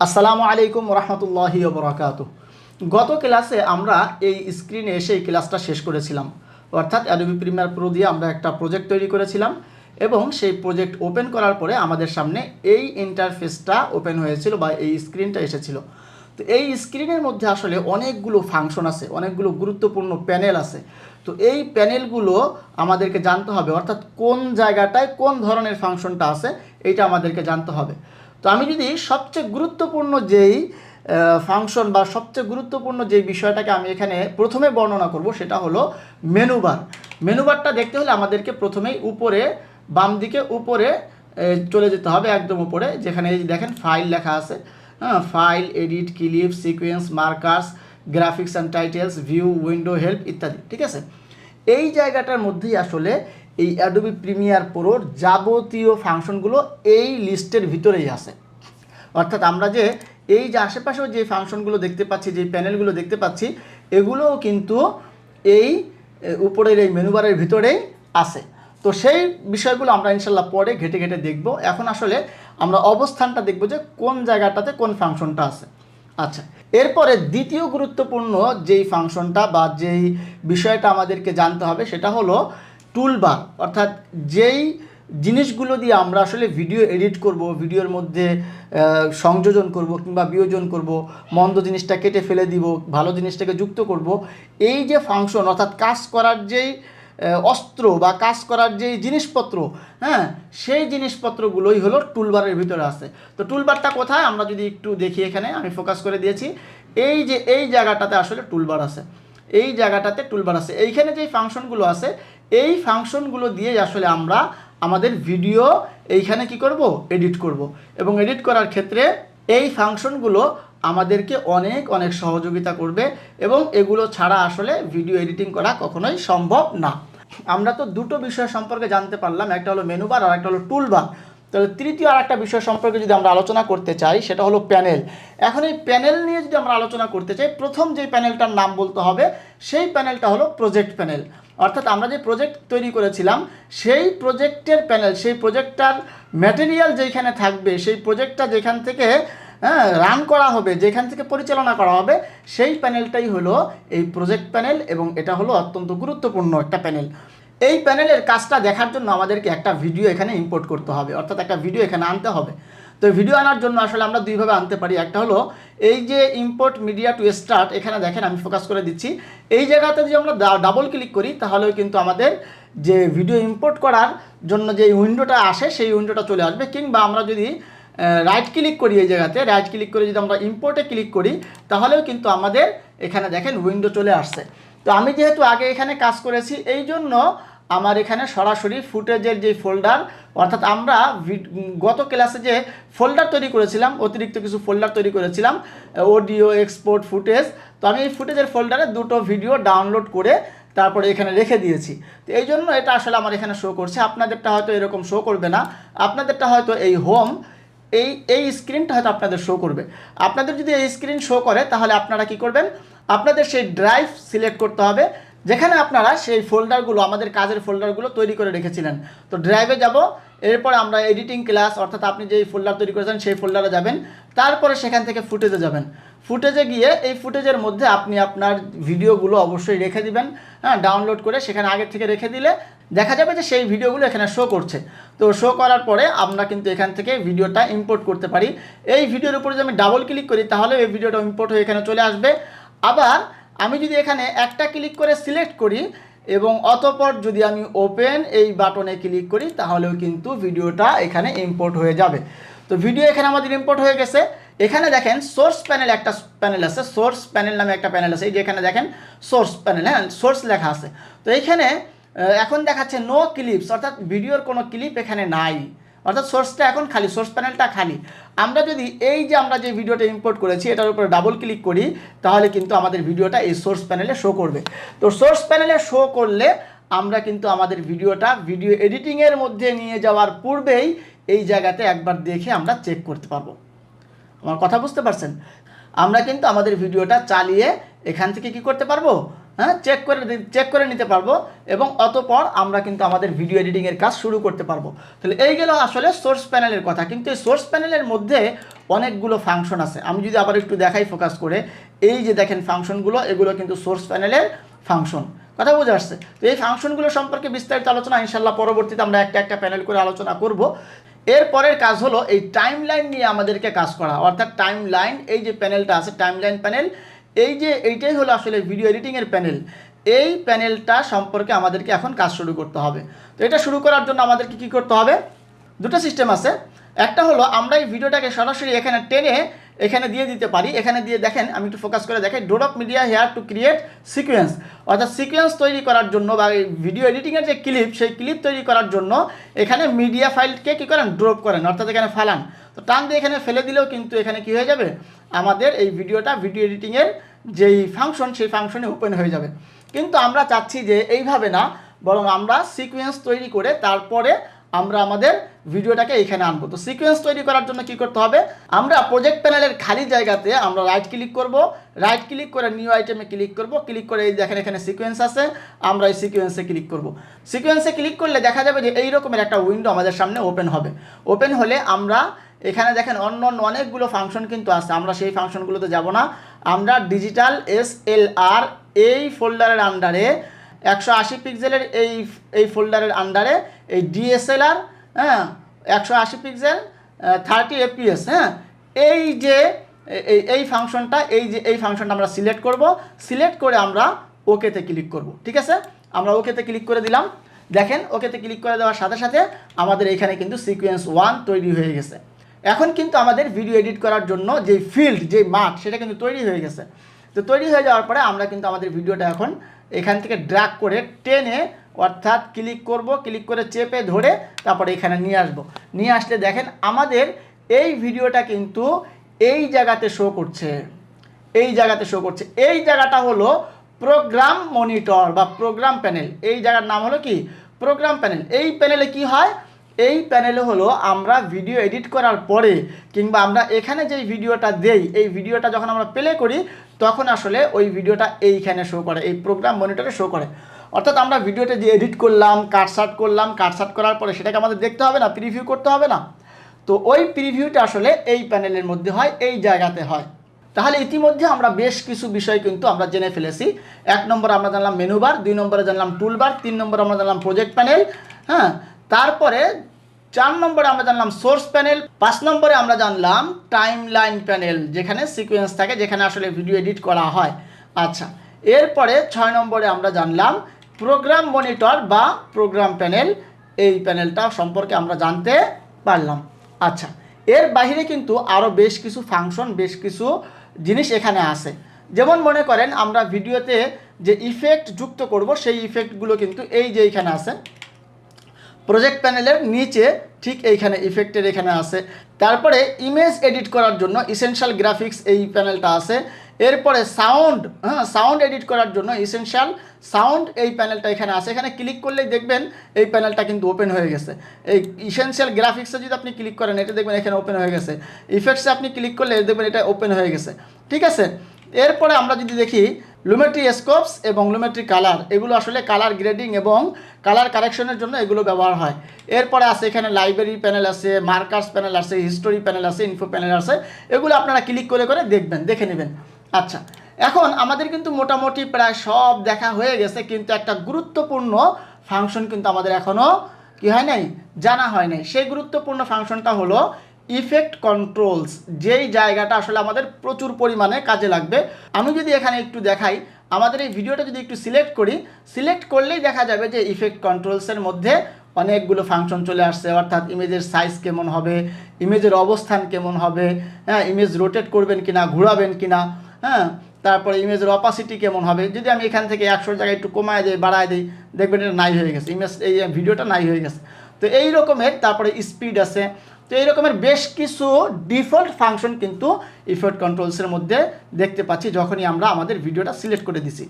আসসালামু আলাইকুম রহমতুল্লাহি ওবরাকাতুহু। গত ক্লাসে আমরা এই স্ক্রিনে এসে এই ক্লাসটা শেষ করেছিলাম, অর্থাৎ অ্যাডোবি প্রিমিয়ার প্রো দিয়ে আমরা একটা প্রজেক্ট তৈরি করেছিলাম এবং সেই প্রজেক্ট ওপেন করার পরে আমাদের সামনে এই ইন্টারফেসটা ওপেন হয়েছিল বা এই স্ক্রিনটা এসেছিল। তো এই স্ক্রিনের মধ্যে আসলে অনেকগুলো ফাংশন আছে, অনেকগুলো গুরুত্বপূর্ণ প্যানেল আছে। তো এই প্যানেলগুলো আমাদেরকে জানতে হবে, অর্থাৎ কোন জায়গাটায় কোন ধরনের ফাংশনটা আছে এইটা আমাদেরকে জানতে হবে। তো আমি যদি সবচেয়ে গুরুত্বপূর্ণ যেই ফাংশন বা সবচেয়ে গুরুত্বপূর্ণ যেই বিষয়টাকে আমি এখানে প্রথমে বর্ণনা করব সেটা হলো মেনুবার। মেনুবারটা দেখতে হলে আমাদেরকে প্রথমেই উপরে বাম দিকে উপরে চলে যেতে হবে, একদম উপরে যেখানে এই দেখেন ফাইল লেখা আছে, হ্যাঁ, file, edit, clip, sequence, markers, graphics and titles, view, window, help ইত্যাদি। ঠিক আছে, এই জায়গাটার মধ্যেই আসলে এই অ্যাডোবি প্রিমিয়ার প্রোর যাবতীয় ফাংশনগুলো এই লিস্টের ভিতরেই আছে। অর্থাৎ আমরা যে এই যে আশেপাশেও যে ফাংশনগুলো দেখতে পাচ্ছি, যে প্যানেলগুলো দেখতে পাচ্ছি, এগুলোও কিন্তু এই উপরের এই মেনুবারের ভিতরেই আছে। তো সেই বিষয়গুলো আমরা ইনশাল্লাহ পরে ঘেটে ঘেটে দেখব। এখন আসলে আমরা অবস্থানটা দেখব যে কোন জায়গাটাতে কোন ফাংশনটা আছে। আচ্ছা, এরপরে দ্বিতীয় গুরুত্বপূর্ণ যেই ফাংশনটা বা যেই বিষয়টা আমাদেরকে জানতে হবে সেটা হলো টুলবার। অর্থাৎ যেই জিনিসগুলো দিয়ে আমরা আসলে ভিডিও এডিট করব, ভিডিওর মধ্যে সংযোজন করব কিংবা বিয়োজন করব, মন্দ জিনিসটা কেটে ফেলে দিব, ভালো জিনিসটাকে যুক্ত করব, এই যে ফাংশন অর্থাৎ কাজ করার যেই অস্ত্র বা কাজ করার যেই জিনিসপত্র, হ্যাঁ, সেই জিনিসপত্রগুলোই হলো টুলবারের ভিতরে আছে। তো টুলবারটা কোথায় আমরা যদি একটু দেখি, এখানে আমি ফোকাস করে দিয়েছি, এই যে এই জায়গাটাতে আসলে টুলবার আছে, এই জায়গাটাতে টুলবার আছে। এইখানে যেই ফাংশনগুলো আছে এই ফাংশনগুলো দিয়েই আসলে আমরা আমাদের ভিডিও এইখানে কি করব, এডিট করব। এবং এডিট করার ক্ষেত্রে এই ফাংশনগুলো আমাদেরকে অনেক অনেক সহযোগিতা করবে এবং এগুলো ছাড়া আসলে ভিডিও এডিটিং করা কখনোই সম্ভব না। আমরা তো দুটো বিষয় সম্পর্কে জানতে পারলাম, একটা হলো মেনুবার আর একটা হলো টুলবার। তাহলে তৃতীয় আর একটা বিষয় সম্পর্কে যদি আমরা আলোচনা করতে চাই সেটা হলো প্যানেল। এখন এই প্যানেল নিয়ে যদি আমরা আলোচনা করতে চাই, প্রথম যে প্যানেলটার নাম বলতে হবে সেই প্যানেলটা হলো প্রজেক্ট প্যানেল। অর্থাৎ আমরা যে প্রজেক্ট তৈরি করেছিলাম সেই প্রজেক্টের প্যানেল, সেই প্রজেক্টটার ম্যাটেরিয়াল যেখানে থাকবে, সেই প্রজেক্টটা যেখান থেকে রান করা হবে, যেখান থেকে পরিচালনা করা হবে, সেই প্যানেলটাই হলো এই প্রজেক্ট প্যানেল এবং এটা হলো অত্যন্ত গুরুত্বপূর্ণ একটা প্যানেল। এই প্যানেলের কাজটা দেখার জন্য আমাদেরকে একটা ভিডিও এখানে ইম্পোর্ট করতে হবে, অর্থাৎ একটা ভিডিও এখানে আনতে হবে। তো ভিডিও আনার জন্য আসলে আমরা দুইভাবে আনতে পারি। একটা হলো এই যে ইম্পোর্ট মিডিয়া টু স্টার্ট, এখানে দেখেন আমি ফোকাস করে দিচ্ছি, এই জায়গাতে যদি আমরা ডাবল ক্লিক করি তাহলেও কিন্তু আমাদের যে ভিডিও ইম্পোর্ট করার জন্য যে উইন্ডোটা আসে সেই উইন্ডোটা চলে আসবে। কিংবা আমরা যদি রাইট ক্লিক করি, এই জায়গাতে রাইট ক্লিক করে যদি আমরা ইম্পোর্টে ক্লিক করি তাহলেও কিন্তু আমাদের এখানে দেখেন উইন্ডো চলে আসছে। তো আমি যেহেতু আগে এখানে কাজ করেছি এই জন্য আমার এখানে সরাসরি ফুটেজের যে ফোল্ডার, অর্থাৎ আমরা গত ক্লাসে যে ফোল্ডার তৈরি করেছিলাম, অতিরিক্ত কিছু ফোল্ডার তৈরি করেছিলাম, অডিও, এক্সপোর্ট, ফুটেজ, তো আমি এই ফুটেজের ফোল্ডারে দুটো ভিডিও ডাউনলোড করে তারপরে এখানে রেখে দিয়েছি। তো এই জন্য এটা আসলে আমার এখানে শো করছে, আপনাদেরটা হয়তো এরকম শো করবে না, আপনাদেরটা হয়তো এই হোম এই স্ক্রিনটা হয়তো আপনাদের শো করবে। আপনাদের যদি এই স্ক্রিন শো করে তাহলে আপনারা কি করবেন, আপনাদের সেই ড্রাইভ সিলেক্ট করতে হবে যেখানে আপনারা সেই ফোল্ডারগুলো, আমাদের কাজের ফোল্ডারগুলো তৈরি করে রেখেছিলেন। তো ড্রাইভে যাব, এরপর আমরা এডিটিং ক্লাস, অর্থাৎ আপনি যেই ফোল্ডার তৈরি করেছেন সেই ফোল্ডারে যাবেন, তারপরে সেখান থেকে ফুটেজে যাবেন। ফুটেজে গিয়ে এই ফুটেজের মধ্যে আপনি আপনার ভিডিওগুলো অবশ্যই রেখে দিবেন, হ্যাঁ, ডাউনলোড করে সেখানে আগে থেকে রেখে দিলে দেখা যাবে যে সেই ভিডিওগুলো এখানে শো করছে। তো শো করার পরে আমরা কিন্তু এখান থেকে ভিডিওটা ইম্পোর্ট করতে পারি। এই ভিডিওর উপরে যদি আমি ডাবল ক্লিক করি তাহলে এই ভিডিওটা ইম্পোর্ট হয়ে এখানে চলে আসবে। আবার আমি যদি এখানে একটা ক্লিক করে সিলেক্ট করি এবং অতঃপর যদি আমি ওপেন এই বাটনে ক্লিক করি তাহলেও কিন্তু ভিডিওটা এখানে ইম্পোর্ট হয়ে যাবে। তো ভিডিও এখানে আমাদের ইম্পোর্ট হয়ে গেছে। এখানে দেখেন সোর্স প্যানেল, একটা প্যানেল আছে, সোর্স প্যানেল নামে একটা প্যানেল আছে, এই যে এখানে দেখেন সোর্স প্যানেল, হ্যাঁ, সোর্স লেখা আছে। তো এইখানে এখন দেখাচ্ছে নো ক্লিপস, অর্থাৎ ভিডিওর কোনো ক্লিপ এখানে নাই, অর্থাৎ সোর্সটা এখন খালি, সোর্স প্যানেলটা খালি। আমরা যদি এই যে আমরা যে ভিডিওটা ইম্পোর্ট করেছি এটার উপরে ডাবল ক্লিক করি তাহলে কিন্তু আমাদের ভিডিওটা এই সোর্স প্যানেলে শো করবে। তো সোর্স প্যানেলে শো করলে আমরা কিন্তু আমাদের ভিডিওটা ভিডিও এডিটিংয়ের মধ্যে নিয়ে যাওয়ার পূর্বেই এই জায়গাতে একবার দেখে আমরা চেক করতে পারবো। আমার কথা বুঝতে পারছেন? আমরা কিন্তু আমাদের ভিডিওটা চালিয়ে এখান থেকে কি করতে পারবো, হ্যাঁ, চেক করে নিতে পারবো এবং অতঃপর আমরা কিন্তু আমাদের ভিডিও এডিটিংয়ের কাজ শুরু করতে পারবো। তাহলে এই গেল আসলে সোর্স প্যানেলের কথা। কিন্তু এই সোর্স প্যানেলের মধ্যে অনেকগুলো ফাংশন আছে। আমি যদি আবার একটু দেখাই ফোকাস করে, এই যে দেখেন ফাংশনগুলো, এগুলো কিন্তু সোর্স প্যানেলের ফাংশন। কথা বুঝে আসছে? তো এই ফাংশনগুলো সম্পর্কে বিস্তারিত আলোচনা ইনশাল্লাহ পরবর্তীতে আমরা একটা একটা প্যানেল করে আলোচনা করব। এরপরের কাজ হলো এই টাইম লাইন নিয়ে আমাদেরকে কাজ করা, অর্থাৎ টাইম লাইন, এই যে প্যানেলটা আছে টাইম লাইন প্যানেল, এই যে এইটাই হলো আসলে ভিডিও এডিটিংয়ের প্যানেল। এই প্যানেলটা সম্পর্কে আমাদেরকে এখন কাজ শুরু করতে হবে। তো এটা শুরু করার জন্য আমাদেরকে কী করতে হবে? দুটো সিস্টেম আছে। একটা হলো আমরা এই ভিডিওটাকে সরাসরি এখানে টেনে এখানে দিয়ে দিতে পারি। এখানে দিয়ে দেখেন, আমি একটু ফোকাস করে দেখাই, drop media hair to create sequence, অর্থাৎ সিকোয়েন্স তৈরি করার জন্য বা ভিডিও এডিটিংয়ের যে ক্লিপ, সেই ক্লিপ তৈরি করার জন্য এখানে মিডিয়া ফাইলকে কী করেন? ড্রপ করেন, অর্থাৎ এখানে ফালান। তো টান দিয়ে এখানে ফেলে দিলেও কিন্তু এখানে কী হয়ে যাবে? আমাদের এই ভিডিওটা ভিডিও এডিটিংয়ের যেই ফাংশন, সেই ফাংশনে ওপেন হয়ে যাবে। কিন্তু আমরা চাচ্ছি যে এইভাবে না, বরং আমরা সিকোয়েন্স তৈরি করে তারপরে আমরা আমাদের ভিডিওটাকে এইখানে আনবো। তো সিকোয়েন্স তৈরি করার জন্য কি করতে হবে? আমরা প্রজেক্ট প্যানেলের খালি জায়গাতে আমরা রাইট ক্লিক করব, রাইট ক্লিক করে নিউ আইটেমে ক্লিক করব, ক্লিক করে এই দেখেন এখানে সিকোয়েন্স আছে, আমরা এই সিকোয়েন্সে ক্লিক করব। সিকোয়েন্সে ক্লিক করলে দেখা যাবে যে এই রকমের একটা উইন্ডো আমাদের সামনে ওপেন হবে। ওপেন হলে আমরা এখানে দেখেন অন্য অনেকগুলো ফাংশন কিন্তু আছে, আমরা সেই ফাংশনগুলোতে যাব না। আমরা ডিজিটাল SLR এই ফোল্ডারের আন্ডারে 180 পিক্সেলের এই ফোল্ডারের আন্ডারে এই DSLR, হ্যাঁ 180 পিক্সেল 30 fps, হ্যাঁ এই যে এই ফাংশনটা, এই ফাংশনটা আমরা সিলেক্ট করব। সিলেক্ট করে আমরা ওকেতে ক্লিক করব। ঠিক আছে, আমরা ওকেতে ক্লিক করে দিলাম। দেখেন ওকেতে ক্লিক করে দেওয়ার সাথে সাথে আমাদের এখানে কিন্তু সিকোয়েন্স 1 তৈরি হয়ে গেছে। এখন কিন্তু আমাদের ভিডিও এডিট করার জন্য যে ফিল্ড, যে মাঠ, সেটা কিন্তু তৈরি হয়ে গেছে। তো তৈরি হয়ে যাওয়ার পরে আমরা কিন্তু আমাদের ভিডিওটা এখন এখান থেকে ড্র্যাগ করে টেনে, অর্থাৎ ক্লিক করব, ক্লিক করে চেপে ধরে তারপরে এখানে নিয়ে আসব। নিয়ে আসলে দেখেন আমাদের এই ভিডিওটা কিন্তু এই জায়গাতে শো করছে, এই জায়গাতে শো করছে। এই জায়গাটা হলো প্রোগ্রাম মনিটর বা প্রোগ্রাম প্যানেল। এই জায়গার নাম হলো কি? Program panel. এই প্যানেলে কি হয়? এই প্যানেলে হলো আমরা ভিডিও এডিট করার পরে কিংবা আমরা এখানে যেই ভিডিওটা দেই, এই ভিডিওটা যখন আমরা প্লে করি তখন আসলে ওই ভিডিওটা এইখানে শো করে, এই প্রোগ্রাম মনিটরে শো করে। অর্থাৎ আমরা ভিডিওটা যে এডিট করলাম, কাটসাট করলাম, কাটসাট করার পরে সেটাকে আমাদের দেখতে হবে না, প্রিভিউ করতে হবে না। তো ওই প্রিভিউটা আসলে এই প্যানেলের মধ্যে হয়, এই জায়গাতে হয়। তাহলে ইতিমধ্যে আমরা বেশ কিছু বিষয় কিন্তু আমরা জেনে ফেলেছি। 1 নম্বরে আমরা জানলাম মেনু বার, 2 নম্বরে জানলাম টুল বার, 3 নম্বরে আমরা জানলাম প্রজেক্ট প্যানেল, হ্যাঁ তারপরে 4 নম্বরে আমরা জানলাম সোর্স প্যানেল, 5 নম্বরে আমরা জানলাম টাইম লাইন প্যানেল, যেখানে সিকোয়েন্স থাকে, যেখানে আসলে ভিডিও এডিট করা হয়। আচ্ছা, এরপরে 6 নম্বরে আমরা জানলাম প্রোগ্রাম মনিটর বা প্রোগ্রাম প্যানেল। এই প্যানেলটা সম্পর্কে আমরা জানতে পারলাম। আচ্ছা, এর বাইরে কিন্তু আরও বেশ কিছু ফাংশন, বেশ কিছু জিনিস এখানে আছে। যেমন মনে করেন আমরা ভিডিওতে যে ইফেক্ট যুক্ত করব, সেই ইফেক্টগুলো কিন্তু এই যে এইখানে আছে প্রজেক্ট প্যানেলের নিচে, ঠিক এইখানে ইফেক্টের এখানে আছে। তারপরে ইমেজ এডিট করার জন্য ইসেনশিয়াল গ্রাফিক্স এই প্যানেলটা আছে। এরপরে সাউন্ড, সাউন্ড এডিট করার জন্য ইসেনশিয়াল সাউন্ড এই প্যানেলটা এখানে আছে। এখানে ক্লিক করলেই দেখবেন এই প্যানেলটা কিন্তু ওপেন হয়ে গেছে। এই ইসেনশিয়াল গ্রাফিক্সে যদি আপনি ক্লিক করেন, এটা দেখবেন এখানে ওপেন হয়ে গেছে। ইফেক্টসে আপনি ক্লিক করলে দেখবেন এটা ওপেন হয়ে গেছে। ঠিক আছে, এরপরে আমরা যদি দেখি লুমেট্রি স্কোপস এবং লুমেট্রি কালার, এগুলো আসলে কালার গ্রেডিং এবং কালার কারেকশনের জন্য এগুলো ব্যবহার হয়। এরপরে আছে এখানে লাইব্রেরি প্যানেল আছে, মার্কার্স প্যানেল আছে, হিস্টোরি প্যানেল আছে, ইনফো প্যানেল আছে। এগুলো আপনারা ক্লিক করে করে দেখবেন, দেখে নেবেন। আচ্ছা, এখন আমাদের কিন্তু মোটামুটি প্রায় সব দেখা হয়ে গেছে, কিন্তু একটা গুরুত্বপূর্ণ ফাংশন কিন্তু আমাদের এখনও কি হয় নাই, জানা হয় নাই। সেই গুরুত্বপূর্ণ ফাংশনটা হলো ইফেক্ট কন্ট্রোলস, যেই জায়গাটা আসলে আমাদের প্রচুর পরিমাণে কাজে লাগবে। আমি যদি এখানে একটু দেখাই, আমাদের এই ভিডিওটা যদি একটু সিলেক্ট করি, সিলেক্ট করলেই দেখা যাবে যে ইফেক্ট কন্ট্রোলসের মধ্যে অনেকগুলো ফাংশন চলে আসছে। অর্থাৎ ইমেজের সাইজ কেমন হবে, ইমেজের অবস্থান কেমন হবে, হ্যাঁ ইমেজ রোটেট করবেন কিনা, ঘোরাবেন কিনা, হ্যাঁ তারপরে ইমেজের অপাসিটি কেমন হবে। যদি আমি এখান থেকে 100 জায়গায় একটু কমায় দিই, বাড়ায় দিই, দেখবেন এটা নাই হয়ে গেছে, ইমেজ এই ভিডিওটা নাই হয়ে গেছে। তো এই রকমের, তারপরে স্পিড আছে। তো এই রকমের বেশ কিছু ডিফল্ট ফাংশন কিন্তু ইফেক্ট কন্ট্রোলসের মধ্যে দেখতে পাচ্ছি যখনই আমরা আমাদের ভিডিওটা সিলেক্ট করে দিছি।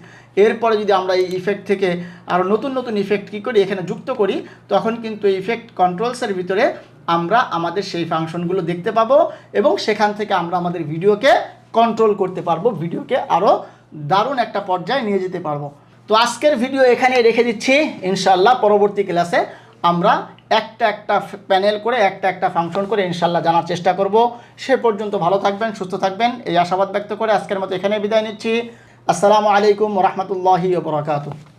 এরপরে যদি আমরা এই ইফেক্ট থেকে আরও নতুন নতুন ইফেক্ট কী করি, এখানে যুক্ত করি, তখন কিন্তু এই ইফেক্ট কন্ট্রোলসের ভিতরে আমরা আমাদের সেই ফাংশনগুলো দেখতে পাবো এবং সেখান থেকে আমরা আমাদের ভিডিওকে কন্ট্রোল করতে পারবো, ভিডিওকে আরও দারুণ একটা পর্যায়ে নিয়ে যেতে পারবো। তো আজকের ভিডিও এখানে রেখে দিচ্ছি, ইনশাআল্লাহ পরবর্তী ক্লাসে আমরা একটা প্যানেল করে একটা ফাংশন করে ইনশাল্লাহ জানার চেষ্টা করব। সে পর্যন্ত ভালো থাকবেন, সুস্থ থাকবেন, এই আশাবাদ ব্যক্ত করে আজকের মতো এখানে বিদায় নিচ্ছি। আসসালামু আলাইকুম ওয়া রাহমাতুল্লাহি ওয়া বারাকাতুহু।